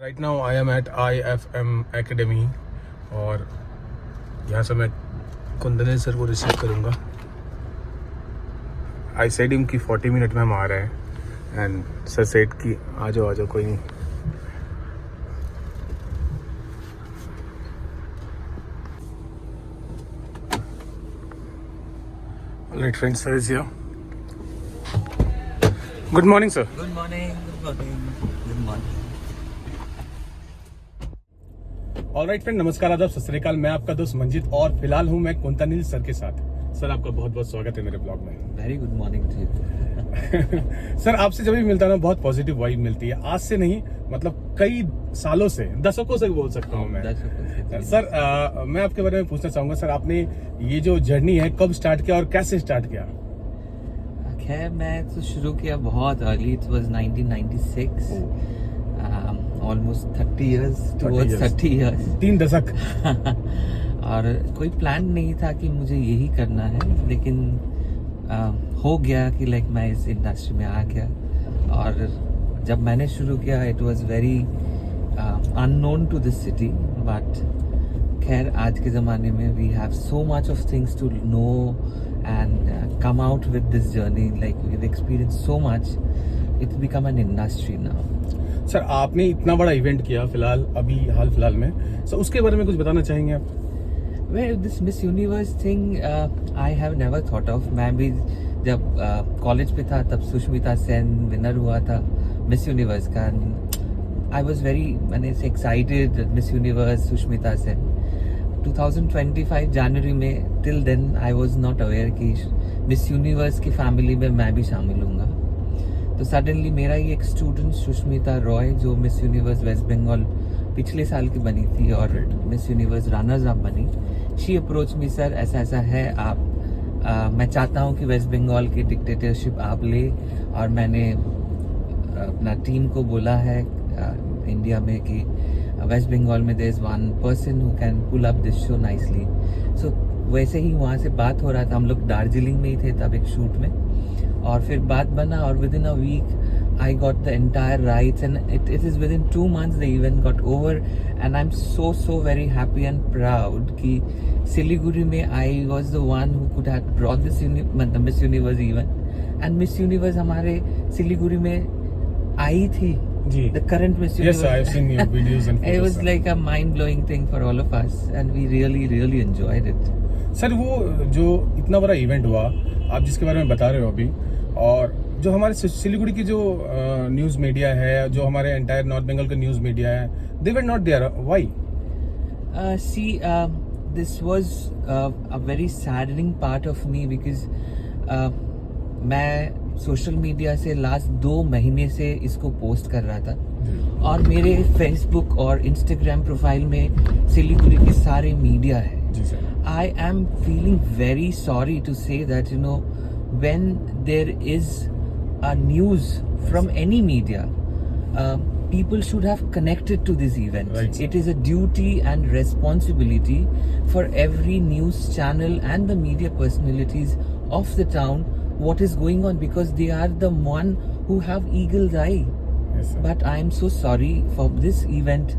Right now I am at IFM academy और यहाँ से मैं कुंदन सर को रिसीव करूँगा। आई सेड हिम कि 40 मिनट में हम आ रहे हैं एंड सर सेड कि आ जाओ कोई नहीं। Alright friends, sir is here. Good morning sir. Good morning. Good morning. Alright friend, नमस्कार, आदाब, सत श्री अकाल। मैं आपका दोस्त मंजित और फिलहाल हूं मैं कुंतनिल सर के साथ। सर आपका बहुत बहुत स्वागत है मेरे ब्लॉग में। Very good morning to you. Sir आपसे जब भी मिलता है ना बहुत पॉजिटिव वाइब मिलती है। आज से नहीं, मतलब कई सालों से, दशकों से बोल सकता हूँ मैं। सर मैं आपके बारे में पूछना चाहूंगा सर, आपने ये जो जर्नी है कब स्टार्ट किया और कैसे स्टार्ट किया? खैर मैं तो शुरू किया बहुत early. It was 1996। Almost 30 years, towards 30 years, 3 दशक। और कोई प्लान नहीं था कि मुझे यही करना है, लेकिन हो गया कि लाइक मैं इस इंडस्ट्री में आ गया। और जब मैंने शुरू किया it was very unknown to this city, but खैर आज के ज़माने में we have so much of things to know and come out with this journey. Like we have experience so much, it's become an industry now. Sir आपने इतना बड़ा event किया फिलहाल, अभी हाल फिलहाल में, सर उसके बारे में कुछ बताना चाहेंगे आप? Well, this Miss Universe thing I have never thought of. मैं भी जब कॉलेज पे था तब सुष्मिता सेन विनर हुआ था मिस यूनिवर्स का। I was very excited, miss universe Sushmita Sen. 2025 जनवरी में, till then I was not aware कि मिस यूनिवर्स की फैमिली में मैं भी शामिल हूँगा। तो सडनली मेरा ही एक स्टूडेंट सुष्मिता रॉय, जो मिस यूनिवर्स वेस्ट बंगाल पिछले साल की बनी थी और मिस यूनिवर्स रनर्स अप बनी, शी अप्रोच मी, सर ऐसा ऐसा है, आप मैं चाहता हूँ कि वेस्ट बंगाल की डिक्टेटरशिप आप ले। और मैंने अपना टीम को बोला है इंडिया में कि वेस्ट बंगाल में there is one person who can pull up this show nicely. So वैसे ही वहाँ से बात हो रहा था, हम लोग दार्जिलिंग में ही थे तब एक शूट में, और फिर बात बना और within a week I got the entire rights, and it is within 2 months the event got over, and I'm so very happy and proud कि सिलीगुड़ी में I was the one who could have brought this Miss Universe event, and Miss Universe हमारे सिलीगुड़ी में आई थी जी, the current Miss Universe. Yes, I've seen your videos and photos. It was like a mind-blowing thing for all of us, and we really enjoyed it. Sir वो जो इतना बड़ा event हुआ आप जिसके बारे में बता रहे हो अभी, और जो हमारे सिलीगुड़ी की जो न्यूज़ मीडिया है, जो हमारे एंटायर नॉर्थ बंगाल का न्यूज़ मीडिया है, they were not there, why? This was a very saddening part of me, because मैं सोशल मीडिया से लास्ट 2 महीने से इसको पोस्ट कर रहा था, और मेरे फेसबुक और इंस्टाग्राम प्रोफाइल में सिलीगुड़ी के सारे मीडिया है। I am feeling very sorry to say that you know when there is a news from any media, people should have connected to this event. Right. It is a duty and responsibility for every news channel and the media personalities of the town what is going on, because they are the one who have eagle's eye. Yes, sir. But I am so sorry for this event.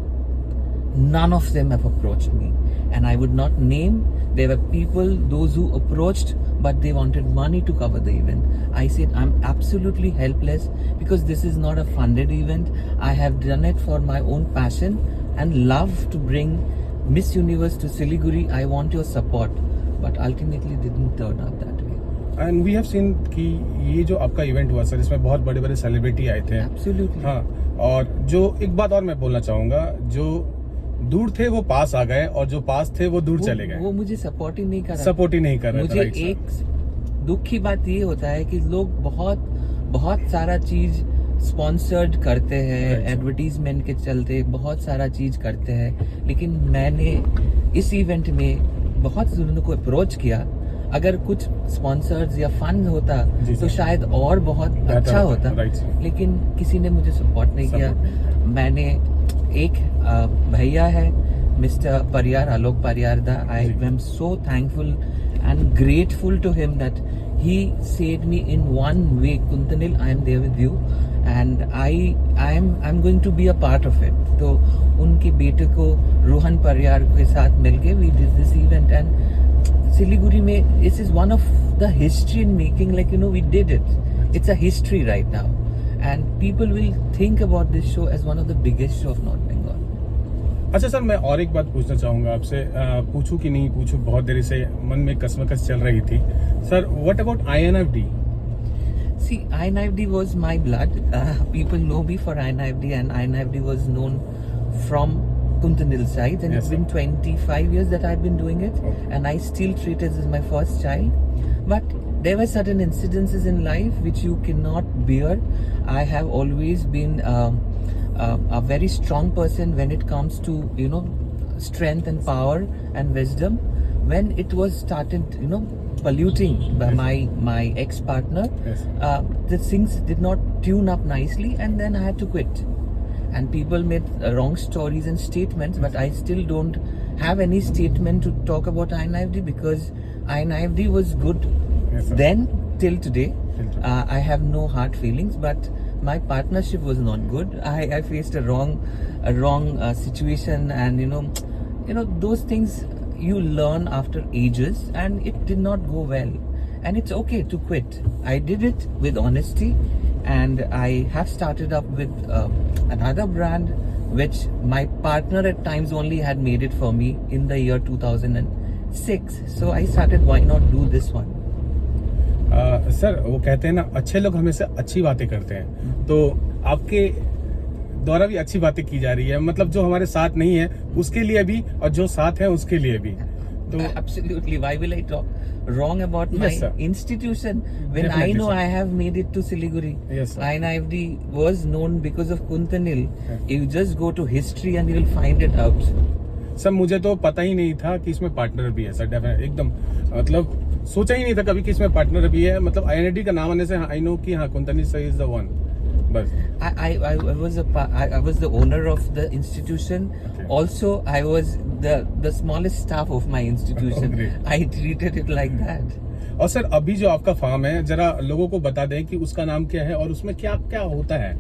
None of them have approached me, and I would not name. There were people, those who approached, but they wanted money to cover the event. I said I'm absolutely helpless, because this is not a funded event. I have done it for my own passion and love to bring Miss Universe to Siliguri. I want your support, but ultimately didn't turn out that way. And we have seen कि ये जो आपका event हुआ sir, इसमें बहुत बड़े बड़े celebrity आए थे। Absolutely. हाँ, और जो एक बात और मैं बोलना चाहूँगा, जो दूर थे वो पास आ गए, और जो पास थे वो दूर चले गए। वो मुझे सपोर्ट ही नहीं कर रहा। मुझे एक दुख की बात ये होता है कि लोग बहुत सारा चीज स्पॉन्सर्ड करते हैं, एडवर्टीजमेंट के चलते बहुत सारा चीज करते हैं, लेकिन मैंने इस इवेंट में बहुत लोगों को अप्रोच किया। अगर कुछ स्पॉन्सर्स या फंड होता तो शायद और बहुत अच्छा होता, लेकिन किसी ने मुझे सपोर्ट नहीं किया। मैंने एक भैया है मिस्टर परियार, आलोक परियार दा, I am so thankful and grateful to him that he said me in one way, Kuntanil, I am there with you, and I'm going to be a part of it. तो उनके बेटे को रोहन परियार के साथ मिलके we did this event, and Siliguri में this is one of the history in making, like we did it. It's a history right now, and people will think about this show as one of the biggest show of North Bengal. अच्छा sir, मैं और एक बात पूछना चाहूंगा आपसे, पूछूं कि नहीं पूछूं, बहुत देर से मन में कसमकस चल रही थी sir. What about INFD? See, INFD was my blood. People know me for INFD, and INFD was known from Kuntanil side, and Yes, it's sir. been 25 years that I've been doing it, Okay. and I still treat it as my first child. But there were certain incidences in life which you cannot bear. I have always been a very strong person when it comes to strength and power and wisdom. When it was started polluting by my ex-partner, Yes. the things did not tune up nicely, and then I had to quit. And people made wrong stories and statements, but I still don't have any statement to talk about INFD, because INFD was good Yes, sir. then till today. Till today. I have no hard feelings, but my partnership was not good. I faced a wrong situation, and those things you learn after ages, and it did not go well, and it's okay to quit. I did it with honesty, and I have started up with another brand which my partner at times only had made it for me in the year 2006. So I started, why not do this one? Sir, वो कहते हैं ना, अच्छे लोग हमेशा अच्छी बातें करते हैं, तो आपके द्वारा भी अच्छी बातें की जा रही है, मतलब जो हमारे साथ नहीं है उसके लिए भी और जो साथ है उसके लिए भी. तो Absolutely. Why will I talk wrong about my Yes, sir. institution when Definitely, I know sir. I have made it to Siliguri? Yes, sir. INFD was known because of Kuntanil. Yeah. You just go to history and you will find it out. Sir, मुझे तो पता ही नहीं था कि इसमें partner भी है sir. Definite एकदम, मतलब सोचा ही नहीं था कभी कि इसमें पार्टनर भी है. मतलब INFD का नाम आने से आई नो कि हाँ, कुंतनी सर इज द वन. बस. I was the owner of the institution. Okay. Also, I was the smallest staff of my institution. Oh, great. I treated it like that. और sir, अभी जो आपका farm है, जरा लोगों को बता दें कि उसका नाम क्या है और उसमें क्या क्या होता है.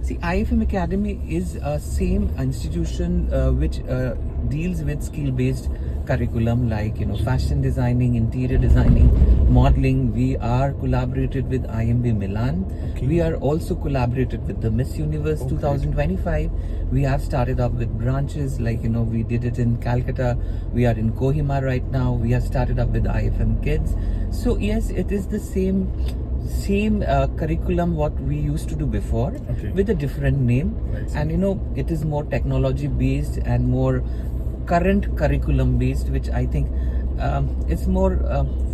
See, IFM Academy is a same institution which deals with skill-based curriculum like fashion designing, interior designing, modeling. We are collaborated with IMB Milan. Okay. We are also collaborated with the Miss Universe Okay. 2025. We have started up with branches like we did it in Calcutta. We are in Kohima right now. We have started up with IFM Kids. So yes, it is the same curriculum what we used to do before, Okay. with a different name. Right. And it is more technology based and more current curriculum based, which I think it's more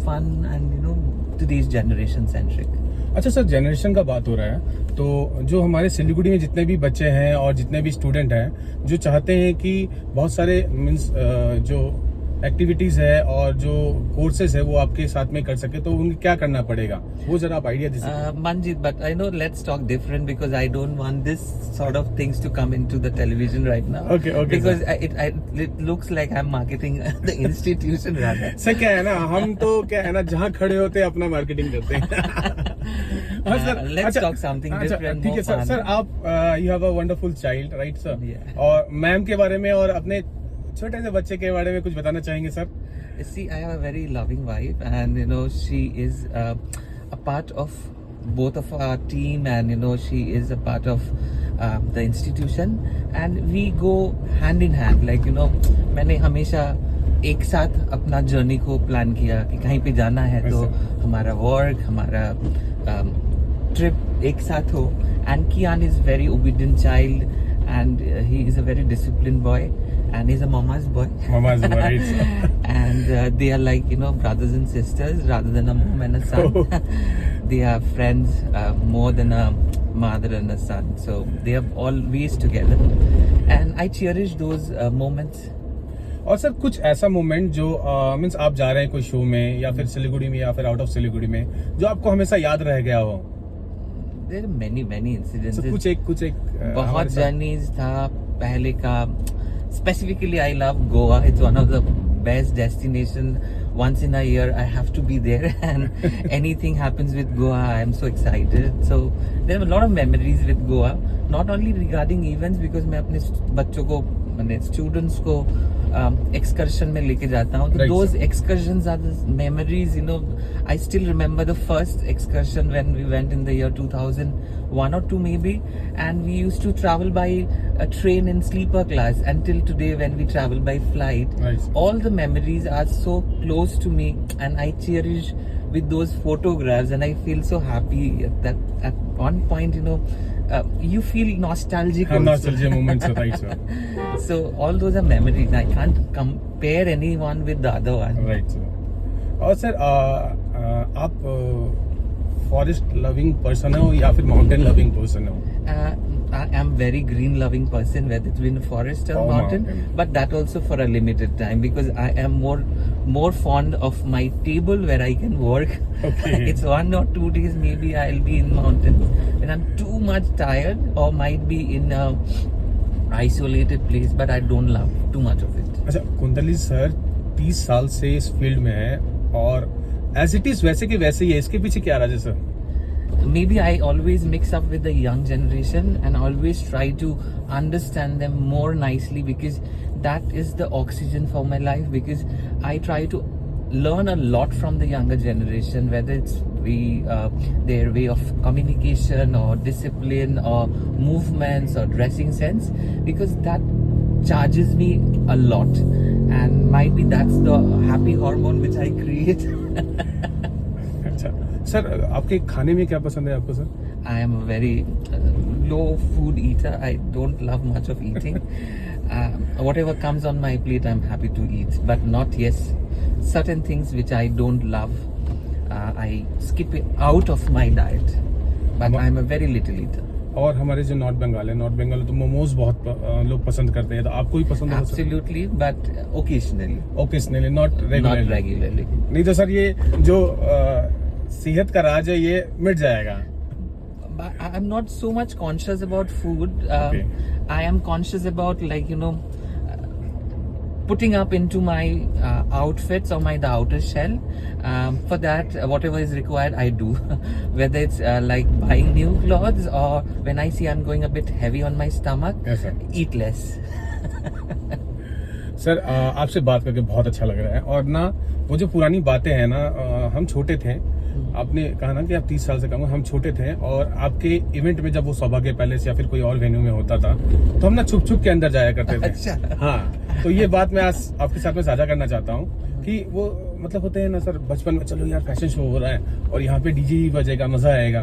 fun and today's generation centric. अच्छा sir, generation का बात हो रहा है, तो जो हमारे सिलीगुड़ी में जितने भी बच्चे हैं और जितने भी स्टूडेंट हैं जो चाहते हैं कि बहुत सारे मीन्स जो एक्टिविटीज है और जो कोर्सेज है वो आपके साथ में कर सके, तो उन्हें क्या करना पड़ेगा, वो जरा आप आइडिया दे सकते हैं. Manjit, but I know let's talk different because I don't want this sort of things to come into the television right now. Okay, Because sir. it looks like I'm marketing the institution rather. Sir, क्या है ना, हम तो क्या है ना, जहाँ खड़े होते हैं अपना मार्केटिंग करते हैं. हाँ, sir, Let's talk something different, ठीक है more सर. fun. सर, आप you have a wonderful child, right sir? Yeah. और मैम के बारे में और अपने छोटे से बच्चे के बारे में कुछ बताना चाहेंगे sir? See, I have a very loving wife, and she is a part of both of our team, and she is a part of the institution, and we go hand in hand. Like मैंने हमेशा एक साथ अपना journey को plan किया कि कहीं पे जाना है तो Yes, हमारा वर्क, हमारा ट्रिप एक साथ हो. And Kian is very obedient child, and he is a very disciplined boy, and he's a mama's boy. Mama's boy, right, sir? And they are like brothers and sisters rather than a mom and a son. They are friends more than a mother and a son, so they are always together, and I cherish those moments. और sir, कुछ ऐसा moment जो means आप जा रहे हैं कोई show में या फिर सिलीगुड़ी में या फिर आउट ऑफ सिलीगुड़ी में, जो आपको हमेशा याद रह गया हो? There are many incidences. So, कुछ एक बहुत जर्नीज था पहले का. Specifically, I love Goa. It's one of the best destination once in a year I have to be there, and anything happens with Goa, I am so excited. So there are a lot of memories with Goa, not only regarding events, because मैं अपने बच्चों को, मैंने students को excursion में लेके जाता हूँ. So Right, those sir. excursions are the memories, you know. I still remember the first excursion when we went in the year 2001 or 2 maybe, and we used to travel by a train in sleeper class until today when we travel by flight. Nice. All the memories are so close to me, and I cherish with those photographs, and I feel so happy that at one point, you know, you feel nostalgic also. nostalgia moments, right, sir. So all those are memories. I can't compare anyone with the other one. Right sir. और sir आप forest loving person हो या फिर mountain loving person हो? I am very green loving person, whether it's been forest or Oh, mountain, mountain. but that also for a limited time, because I am more fond of my table where I can work. Okay. It's 1 or 2 days maybe I'll be in mountain when I'm too much tired, or might be in a isolated place, but I don't love too much of it. अच्छा, कुंडली sir 30 साल से इस field में है और as it is वैसे के वैसे ही है. इसके पीछे क्या राज है sir? Maybe I always mix up with the young generation and always try to understand them more nicely, because that is the oxygen for my life, because I try to learn a lot from the younger generation, whether it's their way of communication or discipline or movements or dressing sense, because that charges me a lot, and might be that's the happy hormone which I create. अच्छा sir, आपके खाने में क्या पसंद है आपको sir? I am a very low food eater. I don't love much of eating. Whatever comes on my plate, I'm happy to eat. But not, yes, certain things which I don't love, I skip it out of my diet. But I'm a very little eater. और हमारे जो north Bengal है, north Bengal में तो मोमोज बहुत लोग पसंद करते हैं, तो आपको भी पसंद है? Absolutely, but occasionally. Occasionally, not regularly. Not regularly. नहीं तो सर ये जो सेहत का राज है ये मिट जाएगा. But I'm not so much conscious about food. Okay. I am conscious about, like, you know, putting up into my outfits or the outer shell. For that, whatever is required, I do. Whether it's like buying new clothes, or when I see I'm going a bit heavy on my stomach, Yes, sir. eat less. Sir आपसे बात करके बहुत अच्छा लग रहा है. और ना वो जो पुरानी बातें हैं ना, हम छोटे थे, आपने कहा ना कि आप 30 साल से कम, हम छोटे थे, और आपके इवेंट में जब वो सौभाग्य पैलेस या फिर कोई और वेन्यू में होता था तो हम ना छुप छुप के अंदर जाया करते थे. अच्छा. हाँ, तो ये बात मैं आज आपके साथ में साझा करना चाहता हूँ कि वो मतलब होते हैं ना सर, बचपन में चलो यार फैशन शो हो रहा है और यहाँ पे डीजे ही बजेगा, मजा आएगा,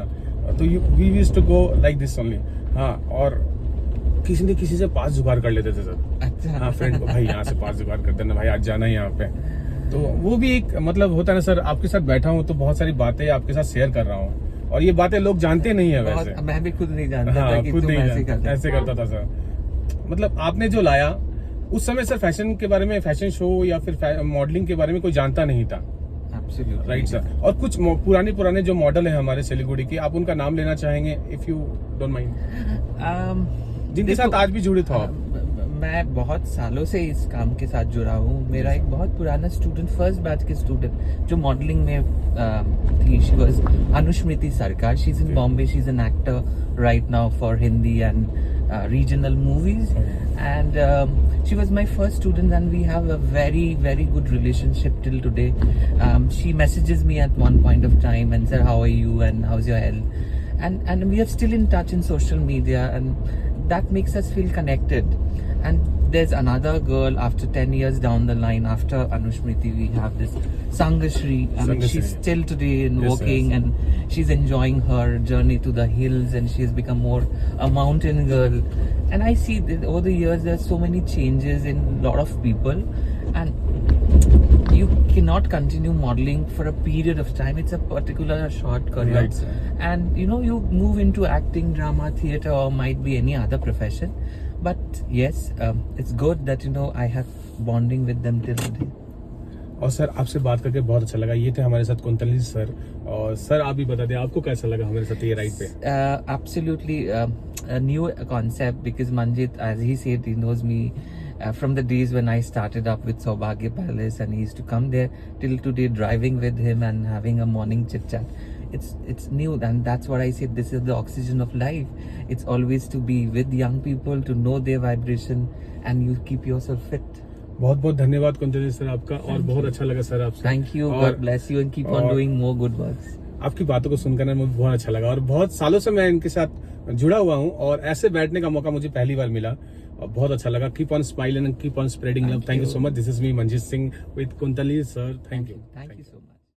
तो we used to go like this only. हाँ, और किसी ने किसी से पास जुगाड़ कर लेते थे सर. अच्छा. हाँ, फ्रेंड को, भाई यहाँ से पास जुगाड़ कर देना भाई, आज जाना है यहाँ पे. तो वो भी एक मतलब होता है ना सर, आपके साथ बैठा हूँ तो बहुत सारी बातें आपके साथ शेयर कर रहा हूँ, और ये बातें लोग जानते नहीं है वैसे. मैं भी खुद नहीं जानता था हाँ, कि खुद तुम नहीं ऐसे करते. ऐसे करता था सर. मतलब आपने जो लाया उस समय सर, फैशन के बारे में, फैशन शो या फिर मॉडलिंग के बारे में कोई जानता नहीं था. Absolutely. Right sir. और कुछ पुराने जो मॉडल है हमारे सिलीगुड़ी के, आप उनका नाम लेना चाहेंगे इफ यू डोंट माइंड, जिनके साथ आज भी जुड़े हो आप? मैं बहुत सालों से इस काम के साथ जुड़ा हूँ. मेरा एक बहुत पुराना स्टूडेंट, फर्स्ट बैच के स्टूडेंट जो मॉडलिंग में थी, शी वाज अनुष्मिति सरकार. She is in Bombay. She is an actor right now for Hindi and regional movies, and she was my first student, and we have a very good relationship till today. She messages me at one point of time and said, how are you and how's your health, and we are still in touch in social media, and that makes us feel connected. And there's another girl after 10 years down the line after Anushmriti, we have this Sangashri. I mean, she's still today working, yes. and she's enjoying her journey to the hills, and she has become more a mountain girl. And I see that over the years there's so many changes in a lot of people, and you cannot continue modeling for a period of time. It's a particular short career. Right, sir. And you know, you move into acting, drama, theatre, or might be any other profession. But yes, it's good that, you know, I have bonding with them till today. और sir आपसे बात करके बहुत अच्छा लगा. ये थे हमारे साथ कुंतली सर. और सर आप भी बता दें, आपको कैसा लगा हमारे साथ ये राइड पे? Absolutely a new concept, because Manjit, as he said, he knows me from the days when I started up with Saubhagya Palace, and he used to come there till today, driving with him and having a morning chit chat. It's new, and that's what I said. This is the oxygen of life. It's always to be with young people, to know their vibration, and you keep yourself fit. बहुत बहुत धन्यवाद कुंतली sir आपका, और बहुत अच्छा लगा sir आपसे. Thank you. God bless you and keep on doing more good works. आपकी बातों को सुनकर मुझे बहुत अच्छा लगा, और बहुत सालों से मैं इनके साथ जुड़ा हुआ हूं, और ऐसे बैठने का मौका मुझे पहली बार मिला और बहुत अच्छा लगा. Keep on smiling and keep on spreading love. Thank you so much. This is me Manjeet Singh with Kuntali sir. Thank you. Thank you so much.